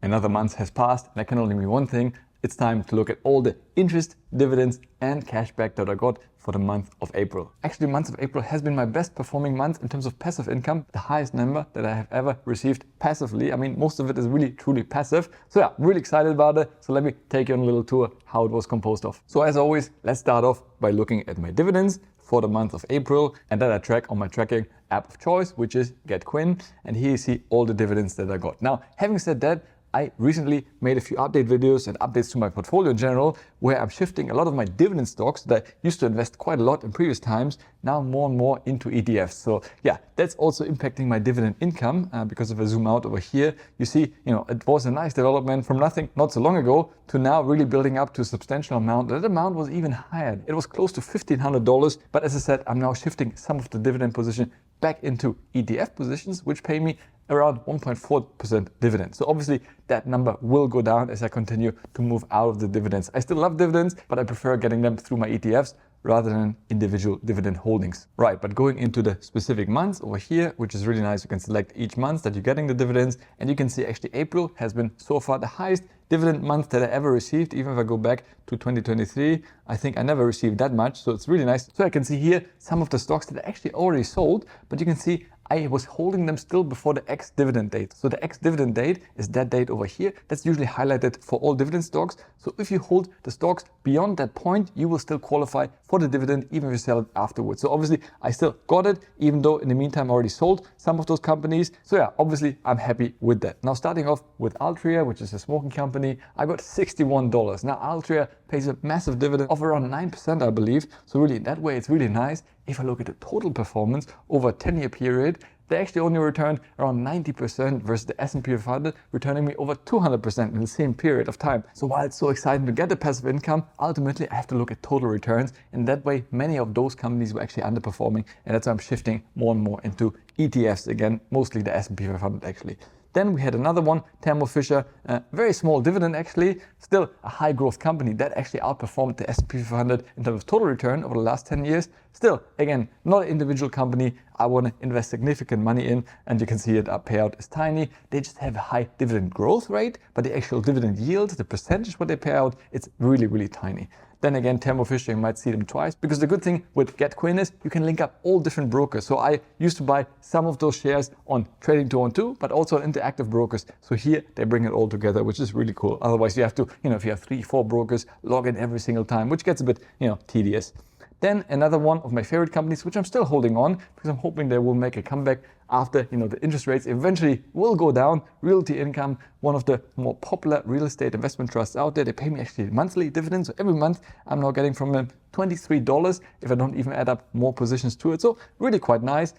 Another month has passed, and that can only mean one thing. It's time to look at all the interest, dividends, and cashback that I got for the month of April. Actually, the month of April has been my best performing month in terms of passive income, the highest number that I have ever received passively. I mean, most of it is really truly passive. So yeah, really excited about it. So let me take you on a little tour how it was composed of. So as always, let's start off by looking at my dividends for the month of April, and that I track on my tracking app of choice, which is GetQuinn. And here you see all the dividends that I got. Now, having said that, I recently made a few update videos and updates to my portfolio in general, where I'm shifting a lot of my dividend stocks that I used to invest quite a lot in previous times, now more and more into ETFs. So yeah, that's also impacting my dividend income because if I zoom out over here, you see, it was a nice development from nothing not so long ago to now really building up to a substantial amount. That amount was even higher. It was close to $1,500. But as I said, I'm now shifting some of the dividend position back into ETF positions, which pay me around 1.4% dividend. So obviously that number will go down as I continue to move out of the dividends. I still love dividends, but I prefer getting them through my ETFs rather than individual dividend holdings. Right, but going into the specific months over here, which is really nice, you can select each month that you're getting the dividends, and you can see actually April has been so far the highest dividend month that I ever received. Even if I go back to 2023, I think I never received that much. So it's really nice. So I can see here some of the stocks that I actually already sold, but you can see I was holding them still before the ex-dividend date. So the ex-dividend date is that date over here. That's usually highlighted for all dividend stocks. So if you hold the stocks beyond that point, you will still qualify for the dividend even if you sell it afterwards. So obviously I still got it, even though in the meantime I already sold some of those companies. So yeah, obviously I'm happy with that. Now starting off with Altria, which is a smoking company, I got $61. Now Altria pays a massive dividend of around 9%, I believe. So really in that way, it's really nice. If I look at the total performance over a 10-year period, they actually only returned around 90% versus the S&P 500, returning me over 200% in the same period of time. So while it's so exciting to get the passive income, ultimately I have to look at total returns. And that way, many of those companies were actually underperforming. And that's why I'm shifting more and more into ETFs again, mostly the S&P 500 actually. Then we had another one, Thermo Fisher, very small dividend actually, still a high growth company that actually outperformed the S&P 500 in terms of total return over the last 10 years. Still, again, not an individual company I want to invest significant money in, and you can see it, our payout is tiny. They just have a high dividend growth rate, but the actual dividend yield, the percentage what they pay out, it's really, really tiny. Then again, Thermo Fisher, you might see them twice, because the good thing with GetQuinn is you can link up all different brokers. So I used to buy some of those shares on Trading 212, but also on interactive brokers. So here they bring it all together, which is really cool. Otherwise you have to, if you have 3-4 brokers, log in every single time, which gets a bit, tedious. Then another one of my favorite companies, which I'm still holding on because I'm hoping they will make a comeback after the interest rates eventually will go down. Realty Income, one of the more popular real estate investment trusts out there. They pay me actually monthly dividends. So every month I'm now getting from them $23 if I don't even add up more positions to it. So really quite nice,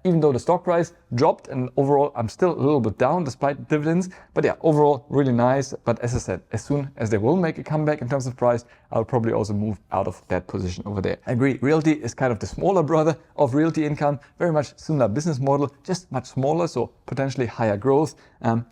even though the stock price dropped, and overall I'm still a little bit down despite dividends. But yeah, overall really nice. But as I said, as soon as they will make a comeback in terms of price, I'll probably also move out of that position over there. I agree, Realty is kind of the smaller brother of Realty Income, very much similar business model, just much smaller, so potentially higher growth.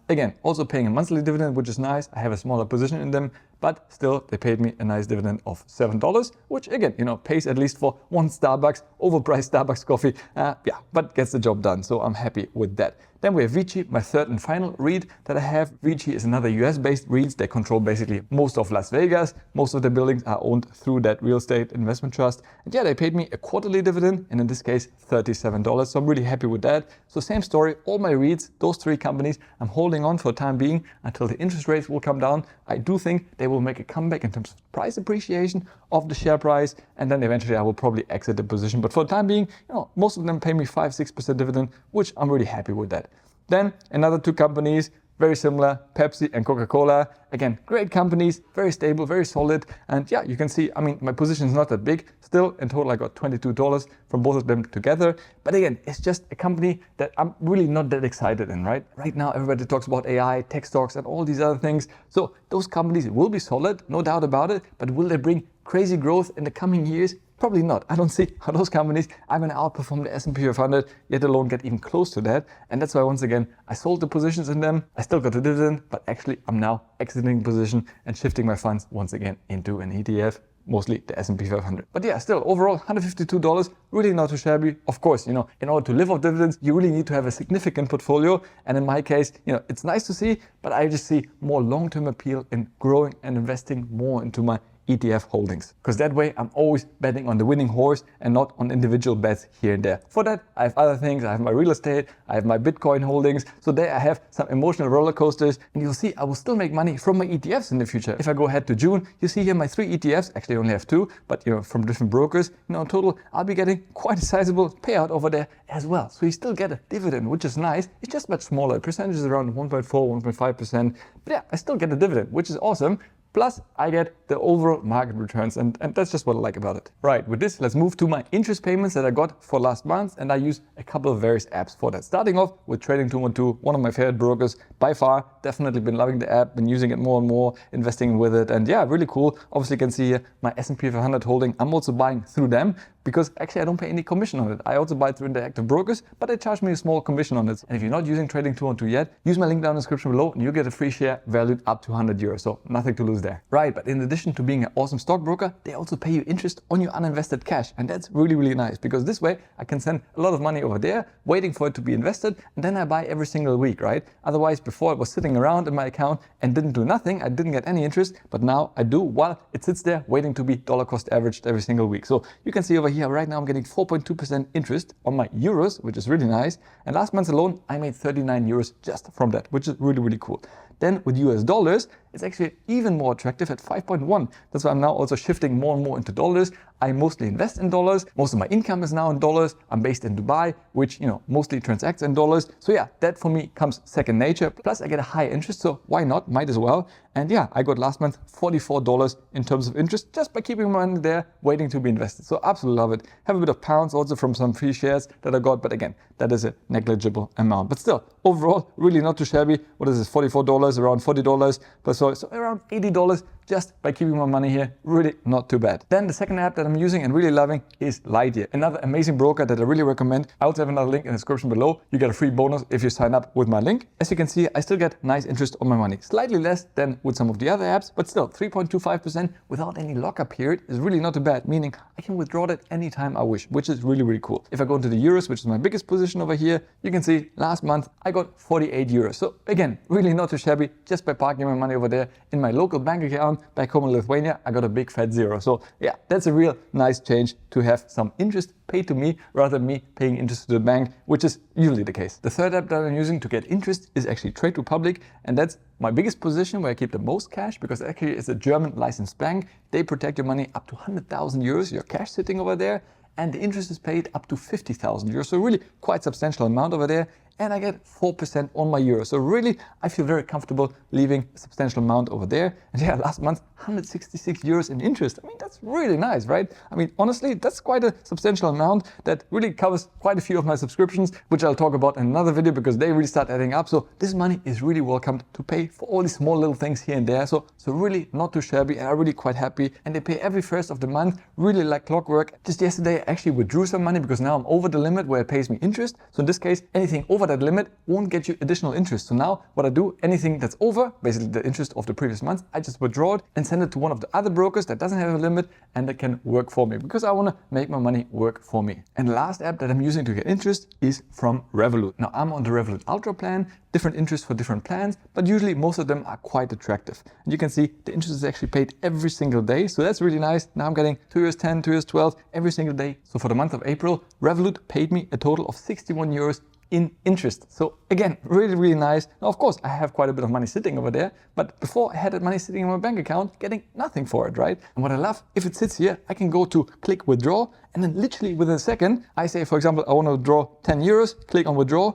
Again, also paying a monthly dividend, which is nice. I have a smaller position in them, but still they paid me a nice dividend of $7, which again, pays at least for one Starbucks, overpriced Starbucks coffee. Yeah, but gets the job done. So I'm happy with that. Then we have Vici, my third and final REIT that I have. Vici is another US-based REIT. They control basically most of Las Vegas. Most of the buildings are owned through that real estate investment trust. And yeah, they paid me a quarterly dividend, and in this case, $37. So I'm really happy with that. So same story, all my REITs, those three companies, I'm holding on for the time being until the interest rates will come down. I do think they will make a comeback in terms of price appreciation of the share price, and then eventually I will probably exit the position. But for the time being, most of them pay me 5-6% dividend, which I'm really happy with that. Then another two companies, very similar, Pepsi and Coca-Cola. Again, great companies, very stable, very solid. And yeah, you can see, my position is not that big. Still, in total, I got $22 from both of them together. But again, it's just a company that I'm really not that excited in, right? Right now, everybody talks about AI, tech stocks, and all these other things. So those companies will be solid, no doubt about it. But will they bring crazy growth in the coming years? Probably not. I don't see how those companies are going to outperform the S&P 500, yet alone get even close to that. And that's why, once again, I sold the positions in them. I still got the dividend, but actually I'm now exiting the position and shifting my funds once again into an ETF mostly the S&P 500. But yeah, still overall $152, really not too shabby. Of course, in order to live off dividends, you really need to have a significant portfolio. And in my case, it's nice to see, but I just see more long-term appeal in growing and investing more into my ETF holdings, because that way I'm always betting on the winning horse and not on individual bets here and there. For that, I have other things. I have my real estate, I have my Bitcoin holdings. So there I have some emotional roller coasters, and you'll see I will still make money from my ETFs in the future. If I go ahead to June, you see here my 3 ETFs. Actually I only have 2, but from different brokers. In total, I'll be getting quite a sizable payout over there as well. So you still get a dividend, which is nice. It's just much smaller. Percentage is around 1.4, 1.5%. But yeah, I still get a dividend, which is awesome. Plus, I get the overall market returns, and that's just what I like about it. Right, with this, let's move to my interest payments that I got for last month, and I use a couple of various apps for that. Starting off with Trading 212, one of my favorite brokers by far. Definitely been loving the app, been using it more and more, investing with it, and yeah, really cool. Obviously, you can see here my S&P 500 holding. I'm also buying through them, because actually I don't pay any commission on it. I also buy through interactive brokers, but they charge me a small commission on it. And if you're not using Trading 212 yet, use my link down in the description below and you get a free share valued up to €100. So nothing to lose there. Right, but in addition to being an awesome stockbroker, they also pay you interest on your uninvested cash. And that's really, really nice, because this way I can send a lot of money over there, waiting for it to be invested, and then I buy every single week, right? Otherwise, before it was sitting around in my account and didn't do nothing, I didn't get any interest, but now I do while it sits there waiting to be dollar cost averaged every single week. So you can see over here, right now I'm getting 4.2% interest on my euros, which is really nice. And last month alone, I made 39 euros just from that, which is really, really cool. Then with US dollars, it's actually even more attractive at 5.1. That's why I'm now also shifting more and more into dollars. I mostly invest in dollars. Most of my income is now in dollars. I'm based in Dubai, which, mostly transacts in dollars. So yeah, that for me comes second nature. Plus I get a high interest, so why not? Might as well. And yeah, I got last month $44 in terms of interest just by keeping my money there, waiting to be invested. So absolutely love it. Have a bit of pounds also from some free shares that I got, but again, that is a negligible amount. But still, overall, really not too shabby. What is this? $44, around $40 per so around $80 just by keeping my money here. Really not too bad. Then the second app that I'm using and really loving is Lightyear, another amazing broker that I really recommend. I also have another link in the description below. You get a free bonus if you sign up with my link. As you can see, I still get nice interest on my money. Slightly less than with some of the other apps, but still 3.25% without any lockup period is really not too bad, meaning I can withdraw that anytime I wish, which is really, really cool. If I go into the euros, which is my biggest position over here, you can see last month I got 48 euros. So again, really not too shabby, just by parking my money over there in my local bank account. Back home in Lithuania, I got a big fat zero. So yeah, that's a real nice change to have some interest paid to me rather than me paying interest to the bank, which is usually the case. The third app that I'm using to get interest is actually Trade Republic, and that's my biggest position where I keep the most cash, because actually it's a German licensed bank. They protect your money up to 100,000 euros, your cash sitting over there, and the interest is paid up to 50,000 euros. So really quite substantial amount over there. And I get 4% on my euros. So really, I feel very comfortable leaving a substantial amount over there. And yeah, last month, 166 euros in interest. I mean, that's really nice, right? I mean, honestly, that's quite a substantial amount that really covers quite a few of my subscriptions, which I'll talk about in another video because they really start adding up. So this money is really welcomed to pay for all these small little things here and there. So really not too shabby, and I'm really quite happy. And they pay every first of the month, really like clockwork. Just yesterday, I actually withdrew some money because now I'm over the limit where it pays me interest. So in this case, anything over that limit won't get you additional interest. So now what I do, anything that's over, basically the interest of the previous month, I just withdraw it and send it to one of the other brokers that doesn't have a limit and that can work for me, because I want to make my money work for me. And the last app that I'm using to get interest is from Revolut. Now I'm on the Revolut Ultra plan, different interest for different plans, but usually most of them are quite attractive. And you can see the interest is actually paid every single day. So that's really nice. Now I'm getting €2.10, €2.12 every single day. So for the month of April, Revolut paid me a total of 61 euros in interest. So again, really, really nice. Now, of course, I have quite a bit of money sitting over there, but before I had that money sitting in my bank account, getting nothing for it, right? And what I love, if it sits here, I can go to click withdraw, and then literally within a second, I say, for example, I want to withdraw 10 euros, click on withdraw,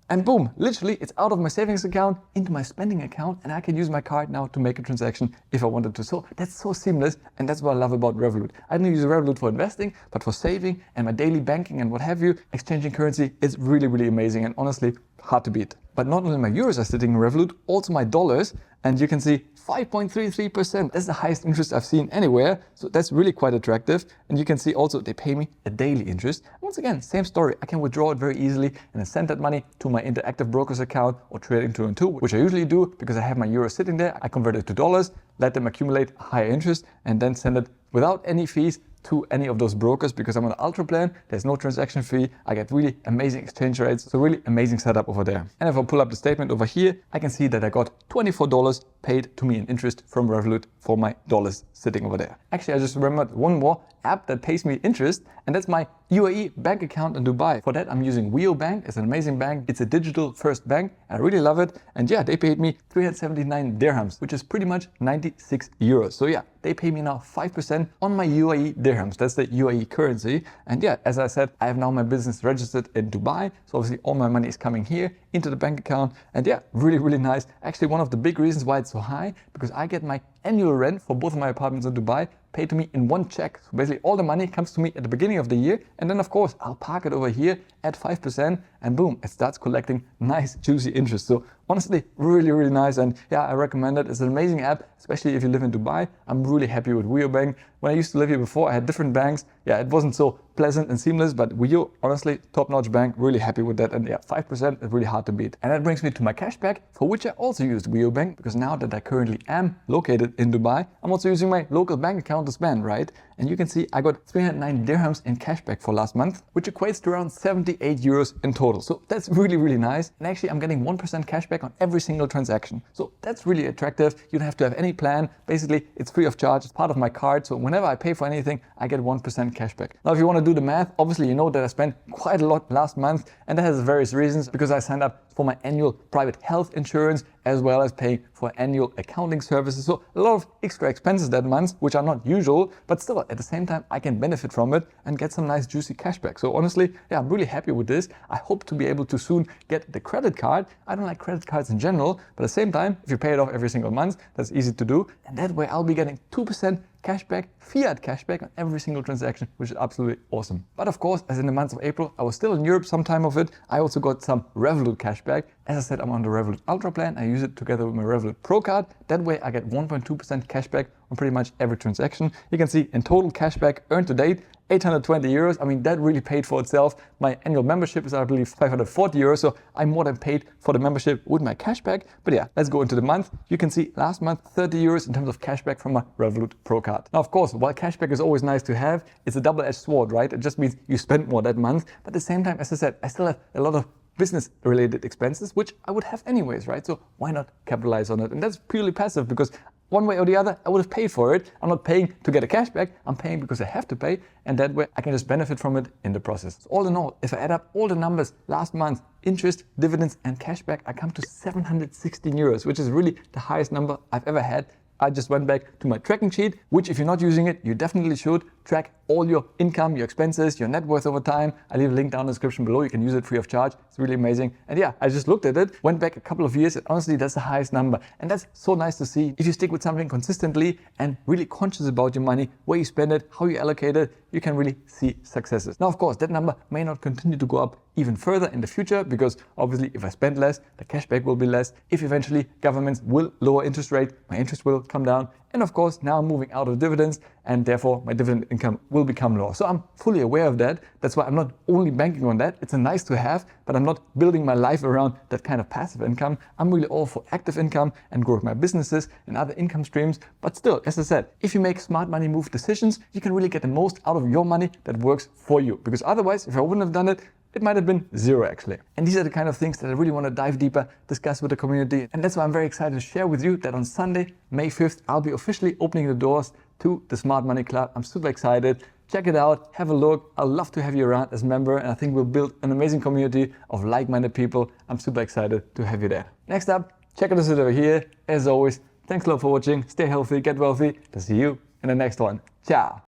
and boom, literally it's out of my savings account into my spending account, and I can use my card now to make a transaction if I wanted to. So that's so seamless, and that's what I love about Revolut. I don't use Revolut for investing, but for saving and my daily banking and what have you, exchanging currency is really, really amazing and honestly hard to beat. But not only my euros are sitting in Revolut, also my dollars. And you can see 5.33%. That's the highest interest I've seen anywhere. So that's really quite attractive. And you can see also they pay me a daily interest. Once again, same story. I can withdraw it very easily and then send that money to my Interactive Brokers account or Trading 212, which I usually do because I have my euros sitting there. I convert it to dollars, let them accumulate higher interest, and then send it without any fees to any of those brokers because I'm on an ultra plan. There's no transaction fee. I get really amazing exchange rates. So really amazing setup over there. And if I pull up the statement over here, I can see that I got $24 paid to me in interest from Revolut for my dollars sitting over there. Actually, I just remembered one more app that pays me interest, and that's my UAE bank account in Dubai. For that, I'm using Wio Bank. It's an amazing bank. It's a digital first bank. I really love it. And yeah, they paid me 379 dirhams, which is pretty much 96 euros. So yeah, they pay me now 5% on my UAE dirhams. That's the UAE currency. And yeah, as I said, I have now my business registered in Dubai. So obviously all my money is coming here into the bank account. And yeah, really, really nice. Actually, one of the big reasons why it's so high, because I get my annual rent for both of my apartments in Dubai paid to me in one check. So basically all the money comes to me at the beginning of the year. And then of course, I'll park it over here at 5% and boom, it starts collecting nice juicy interest. So honestly, really, really nice. And yeah, I recommend it. It's an amazing app, especially if you live in Dubai. I'm really happy with Wio Bank. When I used to live here before, I had different banks. Yeah, it wasn't so pleasant and seamless, but Wio, honestly, top-notch bank, really happy with that. And yeah, 5% is really hard to beat. And that brings me to my cashback, for which I also used Wio Bank, because now that I currently am located in Dubai, I'm also using my local bank account to spend, right? And you can see I got 309 dirhams in cashback for last month, which equates to around 78 euros in total. So that's really, really nice. And actually, I'm getting 1% cashback on every single transaction. So that's really attractive. You don't have to have any plan. Basically, it's free of charge. It's part of my card. So whenever I pay for anything, I get 1% cashback. Now, if you want to do the math, obviously, you know that I spent quite a lot last month, and that has various reasons, because I signed up for my annual private health insurance, as well as paying for annual accounting services. So a lot of extra expenses that month, which are not usual, but still at the same time, I can benefit from it and get some nice juicy cashback. So honestly, yeah, I'm really happy with this. I hope to be able to soon get the credit card. I don't like credit cards in general, but at the same time, if you pay it off every single month, that's easy to do. And that way I'll be getting 2% cashback, fiat cashback on every single transaction, which is absolutely awesome. But of course, as in the month of April, I was still in Europe some time of it. I also got some Revolut cashback. As I said, I'm on the Revolut Ultra plan. I use it together with my Revolut Pro card. That way I get 1.2% cashback on pretty much every transaction. You can see in total cashback earned to date, 820 euros. I mean, that really paid for itself. My annual membership is, I believe, 540 euros. So I'm more than paid for the membership with my cashback. But yeah, let's go into the month. You can see last month, 30 euros in terms of cashback from my Revolut Pro card. Now, of course, while cashback is always nice to have, it's a double-edged sword, right? It just means you spend more that month. But at the same time, as I said, I still have a lot of business-related expenses, which I would have anyways, right? So why not capitalize on it? And that's purely passive, because one way or the other, I would have paid for it. I'm not paying to get a cashback. I'm paying because I have to pay. And that way I can just benefit from it in the process. So all in all, if I add up all the numbers last month, interest, dividends, and cashback, I come to 716 euros, which is really the highest number I've ever had. I just went back to my tracking sheet, which if you're not using it, you definitely should track all your income, your expenses, your net worth over time. I leave a link down in the description below. You can use it free of charge. It's really amazing. And yeah, I just looked at it, went back a couple of years, and honestly, that's the highest number. And that's so nice to see. If you stick with something consistently and really conscious about your money, where you spend it, how you allocate it, you can really see successes. Now, of course, that number may not continue to go up even further in the future, because obviously if I spend less, the cashback will be less. If eventually governments will lower interest rate, my interest will come down. And of course, now I'm moving out of dividends, and therefore my dividend income will become lower. So I'm fully aware of that. That's why I'm not only banking on that. It's a nice to have, but I'm not building my life around that kind of passive income. I'm really all for active income and growing my businesses and other income streams. But still, as I said, if you make smart money move decisions, you can really get the most out of your money that works for you. Because otherwise, if I wouldn't have done it, it might have been zero actually. And these are the kind of things that I really want to dive deeper, discuss with the community. And that's why I'm very excited to share with you that on Sunday, May 5th, I'll be officially opening the doors to the Smart Money Club. I'm super excited. Check it out, have a look. I'd love to have you around as a member, and I think we'll build an amazing community of like-minded people. I'm super excited to have you there. Next up, check out this video over here. As always, thanks a lot for watching. Stay healthy, get wealthy. To see you in the next one. Ciao.